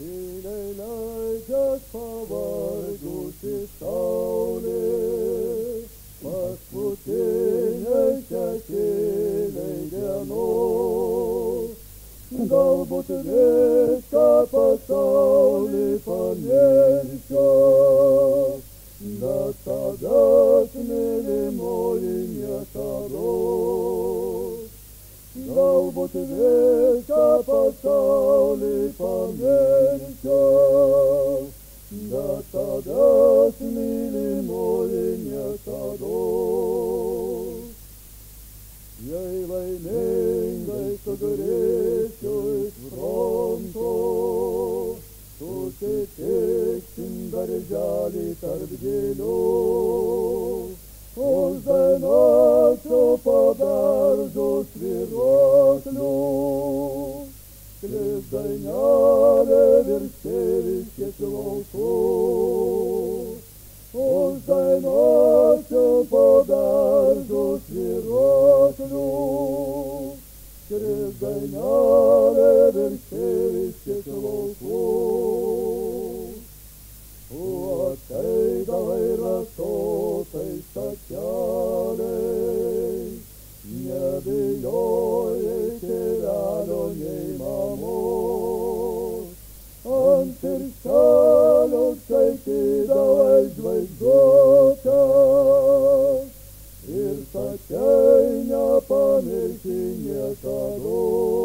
Tyliai leidžias pavargusi saulė, paskutiniai šešėliai dienos. Galbūt viską pasaulį pamiršiu, bet tavęs mylimoji niekados. Galbūt viską pasaulį pamiršiu, bet tavęs mylimoji niekados. Jei laimingai sugrįšiu iš fronto, susitiksim darželį tarp gėlių. Uždainuosiu po daržo svyruoklių, sklis dainelė virš tėviškės laukų. Uždainuosiu po daržo svyruoklių, sklis dainelė virš tėviškės laukų. O ateidavai rasotais takeliais, nebijojai tėvelio nei mamos. Ant pirštelio skaitydavai žvaigždutes ir sakei nepamirši niekados.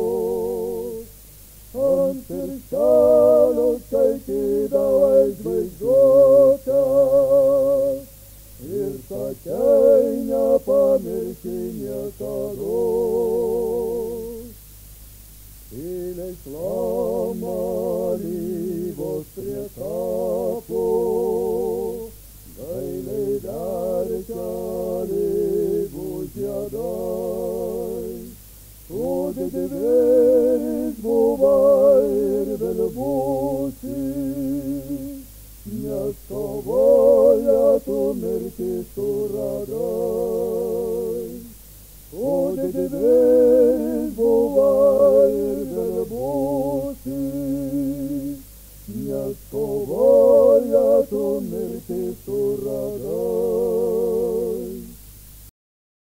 Ant pirštelio skaitydavai žvaigždutes ir sakei nepamirši niekados. Tyliai šlama alyvos prie kapo, gailiai verkia alyvų žiedai. Tu didvyris buvai ir vėl būsi, nes kovoje tu mirtį suradai. Tu didvyris buvai ir vėl būsi,